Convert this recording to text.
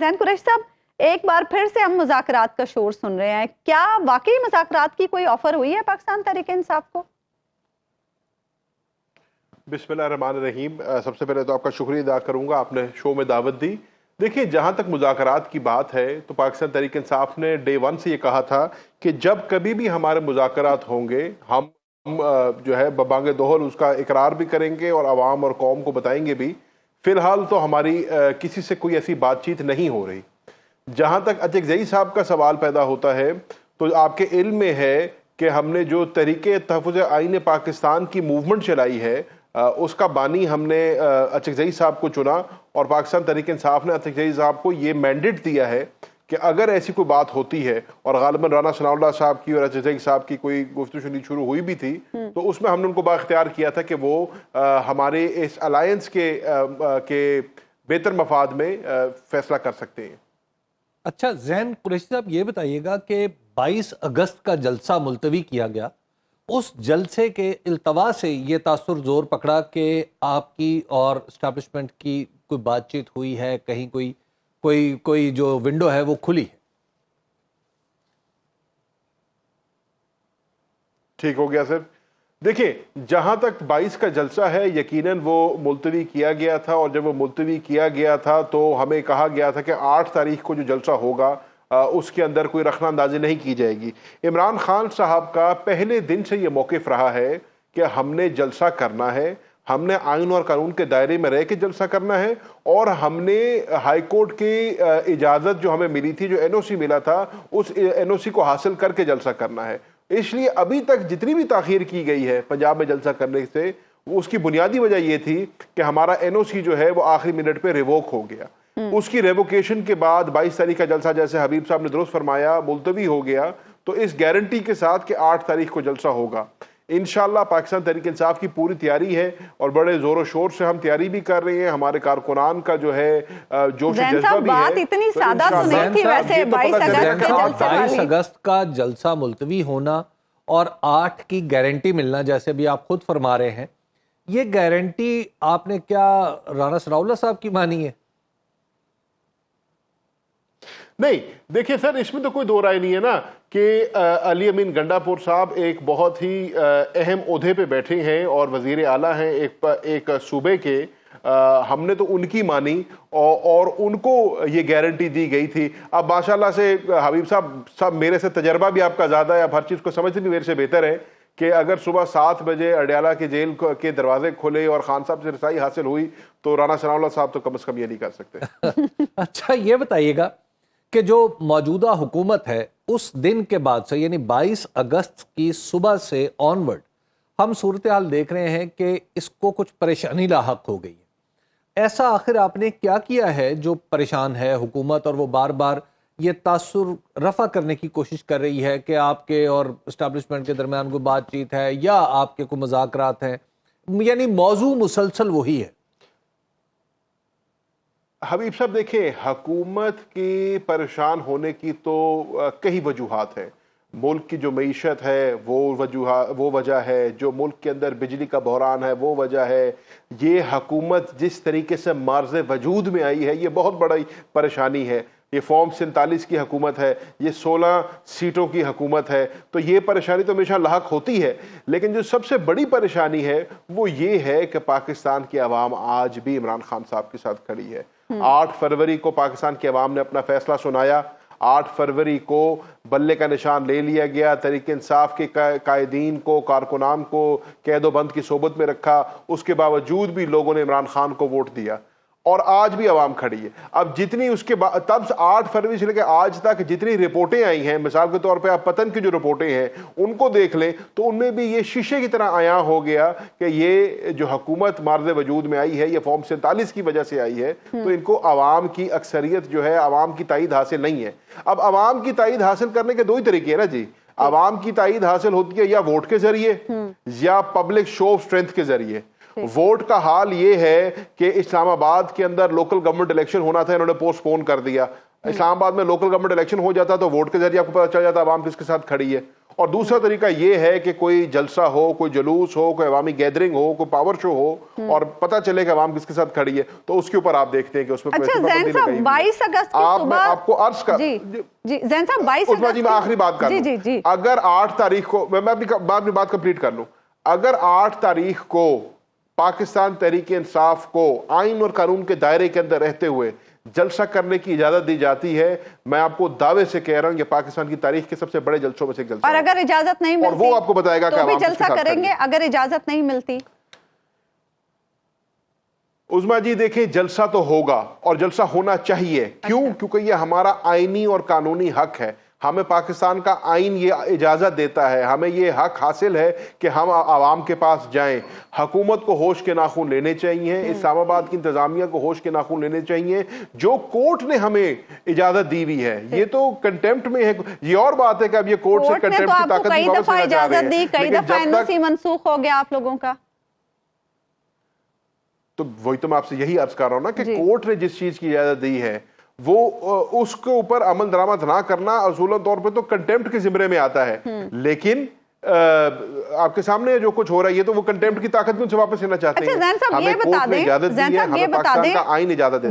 ज़ैन कुरैशी साहब, एक बार फिर से हम मुज़ाकरात का शोर सुन रहे हैं, क्या वाकई मुज़ाकरात की कोई ऑफर हुई है पाकिस्तान तहरीक इंसाफ को? बिस्मिल्लाहिर्रहमानिर्रहीम। सबसे पहले तो आपका शुक्रिया अदा करूंगा, आपने शो में दावत दी। देखिए, जहां तक मुज़ाकरात की बात है तो पाकिस्तान तहरीक इंसाफ ने डे वन से ये कहा था कि जब कभी भी हमारे मुज़ाकरात होंगे हम जो है बबांगे दोहल उसका इकरार भी करेंगे और आवाम और कौम को बताएंगे भी। फिलहाल तो हमारी किसी से कोई ऐसी बातचीत नहीं हो रही। जहां तक अचकज़ई साहब का सवाल पैदा होता है तो आपके इल्म में है कि हमने जो तहरीके तहफ़्फ़ुज़ आईन पाकिस्तान की मूवमेंट चलाई है उसका बानी हमने अचकज़ई साहब को चुना और पाकिस्तान तहरीक इंसाफ ने अचकज़ई साहब को ये मैंडेट दिया है कि अगर ऐसी कोई बात होती है, और गालिबन राना सनाउल्लाह साहब की और अचकज़ई साहब की कोई गुफ्तगू शुरू हुई भी थी, तो उसमें हमने उनको बाख्तियार किया था कि वो हमारे इस अलायंस के बेहतर मफाद में फैसला कर सकते हैं। अच्छा ज़ैन कुरैशी साहब, ये बताइएगा कि 22 अगस्त का जलसा मुलतवी किया गया, उस जलसे के इल्तवा से ये तासुर जोर पकड़ा कि आपकी और इस्टेब्लिशमेंट की कोई बातचीत हुई है, कहीं कोई जो विंडो है वो खुली है? ठीक हो गया सर। देखिए, जहां तक 22 का जलसा है यकीनन वो मुलतवी किया गया था, और जब वो मुलतवी किया गया था तो हमें कहा गया था कि 8 तारीख को जो जलसा होगा उसके अंदर कोई रखना अंदाजी नहीं की जाएगी। इमरान खान साहब का पहले दिन से ये मौक़िफ़ रहा है कि हमने जलसा करना है, हमने आइन और कानून के दायरे में रह के जलसा करना है, और हमने हाई कोर्ट की इजाज़त जो हमें मिली थी, जो एनओसी मिला था, उस एनओसी को हासिल करके जलसा करना है। इसलिए अभी तक जितनी भी ताख़ीर की गई है पंजाब में जलसा करने से, उसकी बुनियादी वजह यह थी कि हमारा एनओसी जो है वो आखिरी मिनट पे रिवोक हो गया। उसकी रेवोकेशन के बाद 22 तारीख का जलसा, जैसे हबीब साहब ने दुरुस्त फरमाया, मुलतवी हो गया। तो इस गारंटी के साथ कि 8 तारीख को जलसा होगा, इंशाअल्लाह पाकिस्तान तहरीक इंसाफ की पूरी तैयारी है और बड़े जोरों शोर से हम तैयारी भी कर रहे हैं। हमारे कारकुनान का जो है जोश जज्बा भी बात है। इतनी सादा तो नहीं थी वैसे। 22 अगस्त का जलसा मुलतवी होना और 8 की गारंटी मिलना, जैसे अभी आप खुद फरमा रहे हैं, ये गारंटी आपने क्या राना सनाउल्लाह साहब की मानी है? नहीं, देखिए सर, इसमें तो कोई दो राय नहीं है ना कि अली अमीन गंडापुर साहब एक बहुत ही अहम ओहदे पे बैठे हैं और वजीर आला हैं एक सूबे के। हमने तो उनकी मानी और उनको ये गारंटी दी गई थी। अब माशाल्लाह से हबीब साहब मेरे से तजर्बा भी आपका ज़्यादा है, आप हर चीज़ को समझते भी मेरे से बेहतर है कि अगर सुबह 7 बजे अडयाला के जेल के दरवाजे खुले और खान साहब से रसाई हासिल हुई तो राना सनाउल्लाह साहब तो कम से कम ये नहीं कर सकते। अच्छा, ये बताइएगा कि जो मौजूदा हुकूमत है उस दिन के बाद से, यानी 22 अगस्त की सुबह से ऑनवर्ड, हम सूरत हाल देख रहे हैं कि इसको कुछ परेशानी लाहक हो गई है। ऐसा आखिर आपने क्या किया है जो परेशान है हुकूमत, और वो बार बार ये तासुर रफा करने की कोशिश कर रही है कि आपके और इस्टेब्लिशमेंट के दरमियान कोई बातचीत है या आपके कोई मुज़ाकरात हैं, यानी मौजू मुसलसल वही है? हबीब साहब देखिए, हुकूमत की परेशान होने की तो कई वजूहात हैं। मुल्क की जो मईशत है वो वजह है, जो मुल्क के अंदर बिजली का बहरान है वो वजह है। ये हुकूमत जिस तरीके से मार्ज़ वजूद में आई है ये बहुत बड़ी परेशानी है। ये फॉर्म 47 की हुकूमत है, ये 16 सीटों की हुकूमत है, तो ये परेशानी तो हमेशा लाहक होती है। लेकिन जो सबसे बड़ी परेशानी है वो ये है कि पाकिस्तान की आवाम आज भी इमरान खान साहब के साथ खड़ी है। 8 फरवरी को पाकिस्तान की आवाम ने अपना फैसला सुनाया। 8 फरवरी को बल्ले का निशान ले लिया गया। तहरीक इंसाफ के कायदीन को, कारकुनान को कैदोबंद की सोबत में रखा। उसके बावजूद भी लोगों ने इमरान खान को वोट दिया और आज भी आवाम खड़ी है। अब जितनी उसके बाद तब 8 फरवरी से लेकर आज तक जितनी रिपोर्टें आई हैं, मिसाल के तौर पे आप पतन की जो रिपोर्टें हैं उनको देख लें तो उनमें भी ये शीशे की तरह आया हो गया कि ये जो हुकूमत मार्ज़ वजूद में आई है ये फॉर्म 47 की वजह से आई है। तो इनको आवाम की अक्सरियत जो है, आवाम की ताईद हासिल नहीं है। अब आवाम की ताईद हासिल करने के दो ही तरीके हैं ना जी। आवाम की ताईद हासिल होती है या वोट के जरिए या पब्लिक शो ऑफ स्ट्रेंथ के जरिए। वोट का हाल ये है कि इस्लामाबाद के अंदर लोकल गवर्नमेंट इलेक्शन होना था, इन्होंने पोस्टपोन कर दिया। इस्लामाबाद में लोकल गवर्नमेंट इलेक्शन हो जाता तो वोट के जरिए आपको पता चल जाता आवाम किसके साथ खड़ी है। اور دوسرا طریقہ یہ ہے کہ کوئی جلسہ ہو, کوئی جلوس ہو, کوئی عوامی گیدرنگ ہو, کوئی پاور شو ہو اور پتہ چلے کہ عوام کس کے ساتھ کھڑی ہے, تو اس کے اوپر آپ دیکھتے ہیں کہ اس میں اچھا زین صاحب 22 اگست کی صبح آپ کو عرض کر جی جی زین صاحب 22 عثمان جی میں آخری بات کر جی لوں, اگر 8 تاریخ کو میں اپنی بات کمپلیٹ کر لوں, اگر 8 تاریخ کو پاکستان تحریک انصاف کو آئین اور قانون کے دائرے کے اندر رہتے ہوئے جلسہ کرنے کی اجازت دی جاتی ہے, میں آپ کو دعوے سے کہہ رہا ہوں یہ پاکستان کی تاریخ کے سب سے بڑے جلسوں میں سے ایک جلسہ اور اگر اجازت نہیں ملتی اور وہ آپ کو بتائے گا کہ تو بھی عوام کس کے جلسہ ساتھ کریں کھڑی گے ہے. اگر اجازت نہیں ملتی؟ عظمیٰ جی دیکھیں جلسہ تو ہوگا اور جلسہ ہونا چاہیے. کیوں؟ کیونکہ یہ ہمارا آئینی اور قانونی حق ہے, ہمیں پاکستان کا آئین یہ اجازت دیتا ہے, ہمیں یہ حق حاصل ہے کہ ہم عوام کے پاس جائیں. حکومت کو ہوش کے ناخن لینے چاہیے, اسلام آباد کی انتظامیہ کو ہوش کے ناخن لینے چاہیے. جو کورٹ نے ہمیں اجازت دی ہوئی ہے یہ تو کنٹیمپٹ میں ہے, یہ اور بات ہے کہ اب یہ کورٹ سے کنٹیمپٹ کی طاقت کئی دفعہ اجازت دی, کئی دفعہ NOC منسوخ ہو گیا آپ لوگوں کا. تو وہی تو میں آپ سے یہی عرض کر رہا ہوں نا کہ کورٹ نے جس چیز کی اجازت دی ہے وہ اس کے اوپر عمل درآمد نہ کرنا اصولاً طور پہ تو کنٹیمپٹ کے زمرے میں آتا ہے. لیکن آپ کے سامنے جو کچھ ہو رہا ہے یہ تو وہ کنٹیمپٹ کی طاقت بھی ان سے واپس لینا چاہتے ہیں. اچھا زین صاحب یہ بتا دیں, ہمیں پاکستان کا آئین اجازت دیتا ہے.